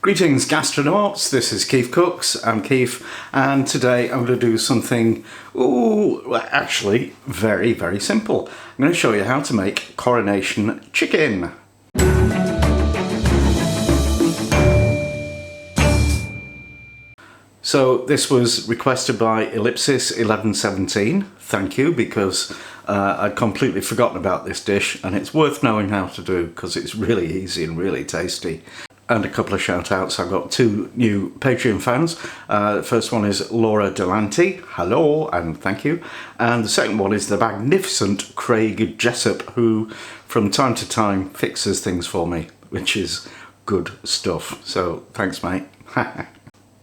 Greetings gastronauts, this is KeefCooks, I'm Keef, and today I'm going to do something, actually very, very simple. I'm going to show you how to make Coronation Chicken. So this was requested by Ellipsis1117, thank you, because I'd completely forgotten about this dish and it's worth knowing how to do because it's really easy and really tasty. And a couple of shout outs. I've got two new Patreon fans. The first one is Laura Delanty, hello and thank you. And the second one is the magnificent Craig Jessup, who from time to time fixes things for me, which is good stuff. So thanks mate.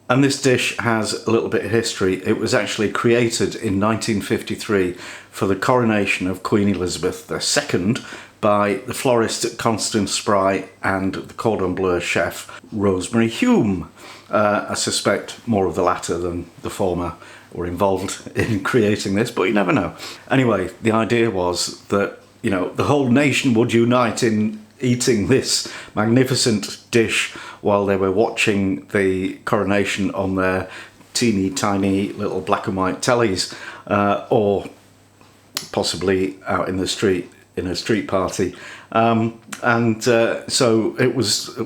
And this dish has a little bit of history. It was actually created in 1953 for the coronation of Queen Elizabeth II by the florist Constance Spry and the cordon bleu chef Rosemary Hume. I suspect more of the latter than the former were involved in creating this, but you never know. Anyway, the idea was that, you know, the whole nation would unite in eating this magnificent dish while they were watching the coronation on their teeny tiny little black and white tellies, or possibly out in the street in a street party. So it was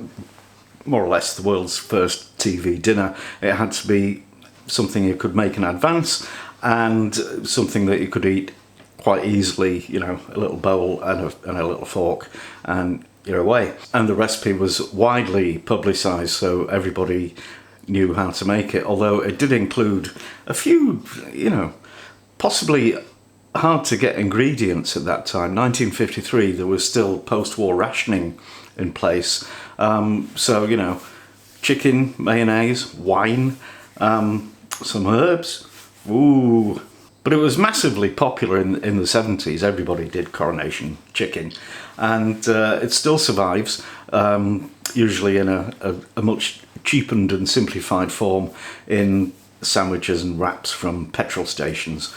more or less the world's first TV dinner. It had to be something you could make in advance and something that you could eat quite easily, you know, a little bowl and a little fork and you're away. And the recipe was widely publicised, so everybody knew how to make it, although it did include a few, you know, possibly hard to get ingredients at that time. 1953, there was still post-war rationing in place. So, you know, chicken, mayonnaise, wine, some herbs, ooh. But it was massively popular in the 70s. Everybody did Coronation Chicken. And it still survives, usually in a much cheapened and simplified form in sandwiches and wraps from petrol stations.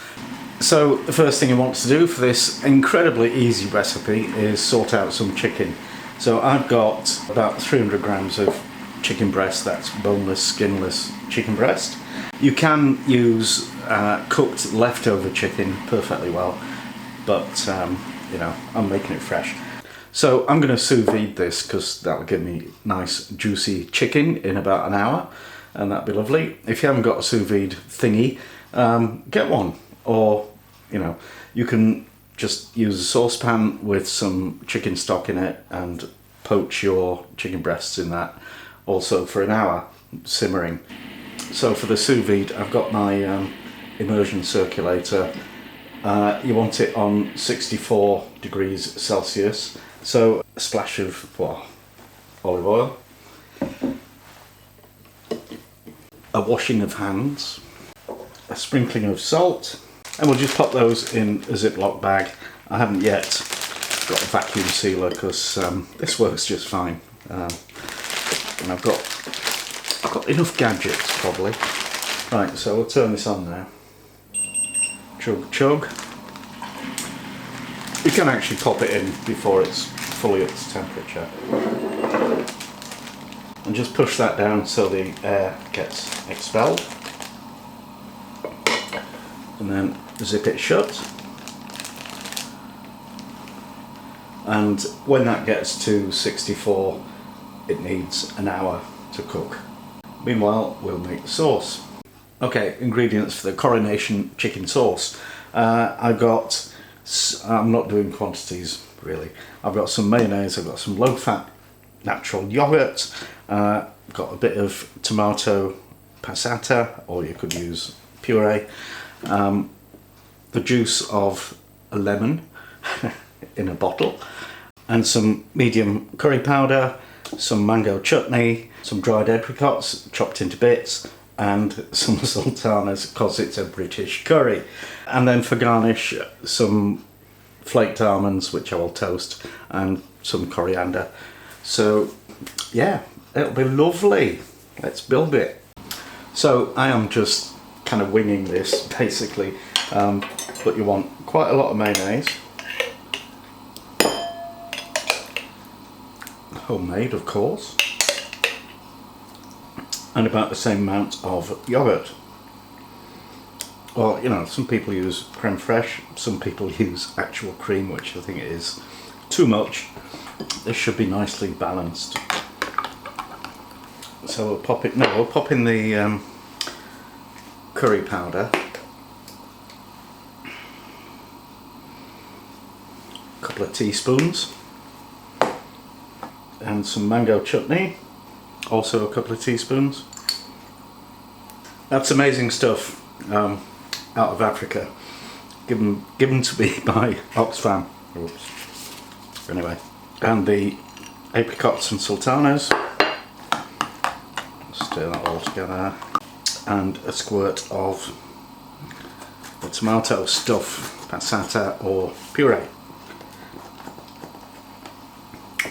So the first thing you want to do for this incredibly easy recipe is sort out some chicken. So I've got about 300 grams of chicken breast, that's boneless, skinless chicken breast. You can use cooked leftover chicken perfectly well, but you know, I'm making it fresh. So I'm going to sous vide this because that'll give me nice juicy chicken in about an hour, and that'd be lovely. If you haven't got a sous vide thingy, get one, or you know, you can just use a saucepan with some chicken stock in it and poach your chicken breasts in that also for an hour simmering. So for the sous vide, I've got my immersion circulator. You want it on 64 degrees Celsius. So a splash of olive oil, a washing of hands, a sprinkling of salt, and we'll just pop those in a Ziploc bag. I haven't yet got a vacuum sealer because this works just fine. And I've got enough gadgets probably. Right, so we'll turn this on now. Chug chug. You can actually pop it in before it's fully at its temperature. And just push that down so the air gets expelled. And then zip it shut. And when that gets to 64, it needs an hour to cook. Meanwhile, we'll make the sauce. Okay, ingredients for the Coronation Chicken sauce. I'm not doing quantities really. I've got some mayonnaise, I've got some low-fat natural yogurt, got a bit of tomato passata, or you could use puree, the juice of a lemon in a bottle, and some medium curry powder, some mango chutney, some dried apricots chopped into bits, and some sultanas because it's a British curry. And then for garnish, some flaked almonds, which I will toast, and some coriander. So yeah, it'll be lovely. Let's build it. So I am just kind of winging this basically, but you want quite a lot of mayonnaise. Homemade, of course. and about the same amount of yogurt. Well, you know, some people use creme fraiche, some people use actual cream, which I think is too much. This should be nicely balanced. So we'll pop it. No, we'll pop in the curry powder, a couple of teaspoons, and some mango chutney, also a couple of teaspoons. That's amazing stuff. Out of Africa, given to me by Oxfam. Oops. Anyway, and the apricots and sultanas. Stir that all together, and a squirt of the tomato stuff, passata or puree.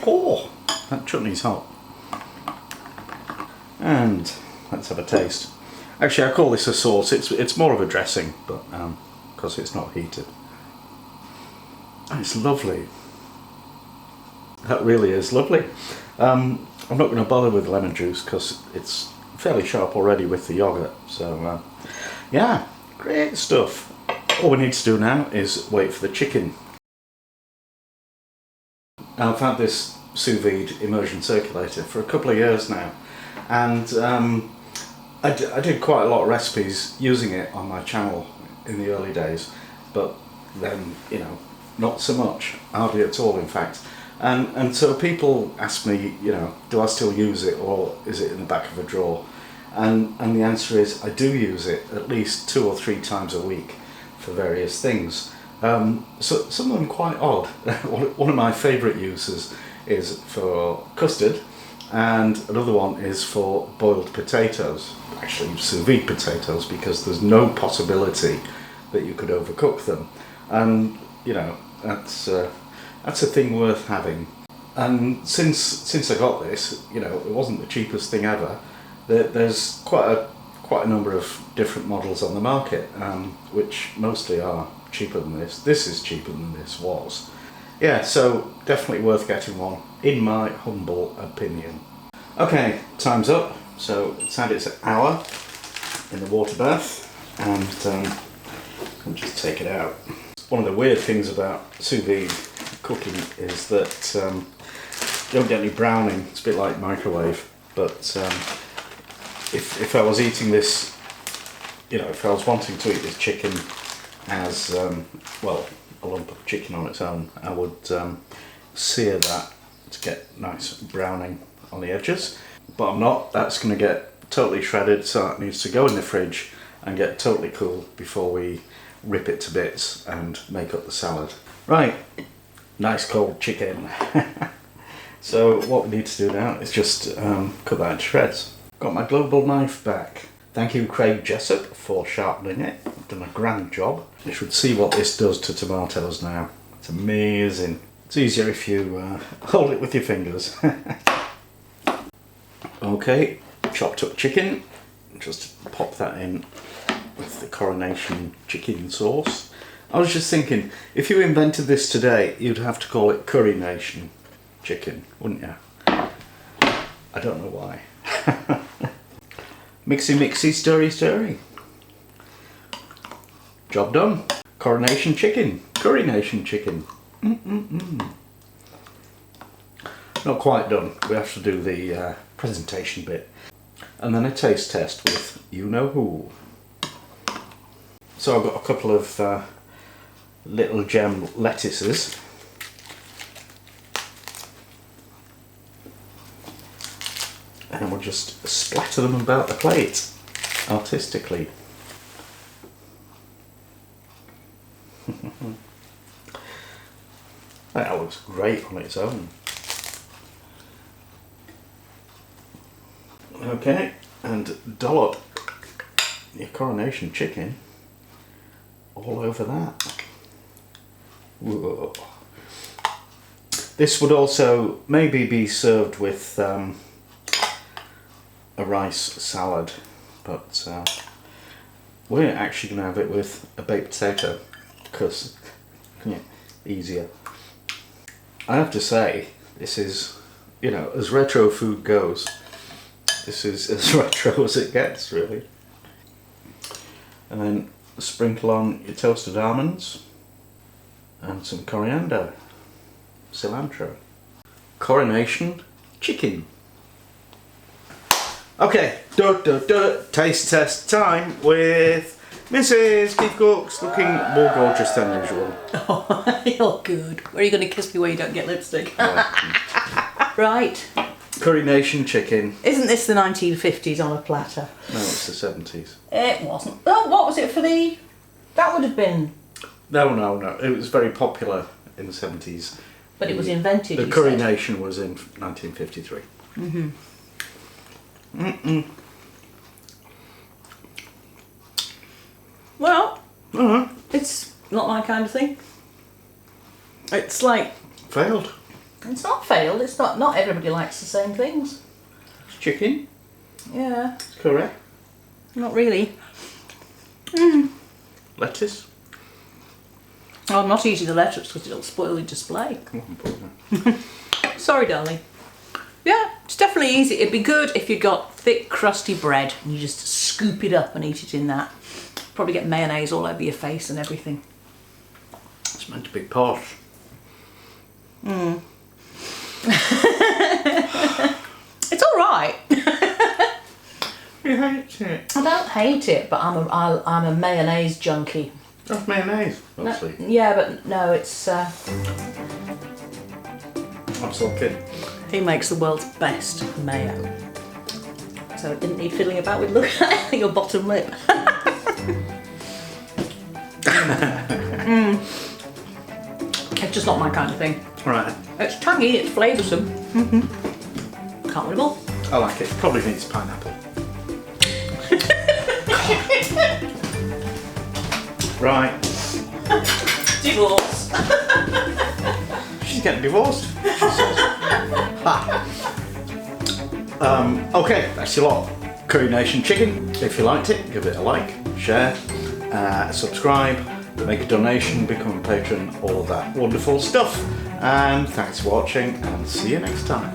Oh, that chutney's hot. And let's have a taste. Actually, I call this a sauce. It's more of a dressing, but because it's not heated. Oh, it's lovely. That really is lovely. I'm not going to bother with lemon juice because it's fairly sharp already with the yogurt. So yeah, great stuff. All we need to do now is wait for the chicken. I've had this sous vide immersion circulator for a couple of years now, and I did quite a lot of recipes using it on my channel in the early days, but then, you know, not so much, hardly at all in fact. And so people ask me, you know, do I still use it, or is it in the back of a drawer? And the answer is I do use it at least 2 or 3 times a week for various things. So some of them quite odd. One of my favourite uses is for custard, and another one is for boiled potatoes, actually sous vide potatoes, because there's no possibility that you could overcook them. And you know, that's a thing worth having. And since I got this, you know, it wasn't the cheapest thing ever. There's quite a number of different models on the market, which mostly are cheaper than this. This is cheaper than this was. Yeah, so definitely worth getting one, in my humble opinion. Okay, time's up. So it's had its hour in the water bath, and I'll just take it out. One of the weird things about sous vide cooking is that you don't get any browning. It's a bit like microwave, but if I was eating this, you know, if I was wanting to eat this chicken as well, a lump of chicken on its own, I would sear that to get nice browning on the edges, but I'm not. That's going to get totally shredded, so it needs to go in the fridge and get totally cool before we rip it to bits and make up the salad. Right, nice cold chicken. So what we need to do now is just cut that into shreds. Got my global knife back. Thank you, Craig Jessup, for sharpening it. You've done a grand job. You should see what this does to tomatoes now. It's amazing. It's easier if you hold it with your fingers. Okay, chopped up chicken. Just pop that in with the Coronation Chicken sauce. I was just thinking, if you invented this today, you'd have to call it Coronation Chicken, wouldn't you? I don't know why. Mixy mixy, stirry stirry. Job done. Coronation Chicken. Coronation Chicken. Not quite done. We have to do the presentation bit. And then a taste test with you-know-who. So I've got a couple of little gem lettuces. And we'll just splatter them about the plate, artistically. That looks great on its own. Okay, and dollop your Coronation Chicken all over that. Whoa. This would also maybe be served with a rice salad, but we're actually going to have it with a baked potato because yeah, easier. I have to say, this is, you know, as retro food goes, This is as retro as it gets, really. And then sprinkle on your toasted almonds and some coriander, cilantro. Coronation Chicken. Okay, taste test time with Mrs. KeefCooks, looking more gorgeous than usual. Oh, you're good. Where are you going to kiss me where you don't get lipstick? Right. Coronation Chicken. Isn't this the 1950s on a platter? No, it's the 70s. It wasn't. Oh, what was it for the... That would have been... No. It was very popular in the 70s. But it was invented, The Coronation was in 1953. Well, it's not my kind of thing. It's like... Failed. It's not failed. It's not everybody likes the same things. It's chicken. Yeah. It's correct. Not really. Lettuce. Oh, I'm not eating the lettuce because it'll spoil the display. Sorry, darling. Yeah, it's definitely easy. It'd be good if you got thick, crusty bread and you just scoop it up and eat it in that. Probably get mayonnaise all over your face and everything. It's meant to be posh. It's all right. You hate it. I don't hate it, but I'm a mayonnaise junkie. That's mayonnaise, mostly. No, yeah, but no, it's... I'm sulking. He makes the world's best mayo. So it didn't need fiddling about with looking at your bottom lip. It's just not my kind of thing. Right. It's tangy, it's flavoursome. Can't win them all. I like it. Probably needs pineapple. Right. Divorce. She's getting divorced, she says. Ha. Okay, that's your lot. Coronation Chicken. If you liked it, give it a like, share, subscribe, make a donation, become a patron, all of that wonderful stuff. And thanks for watching, and see you next time.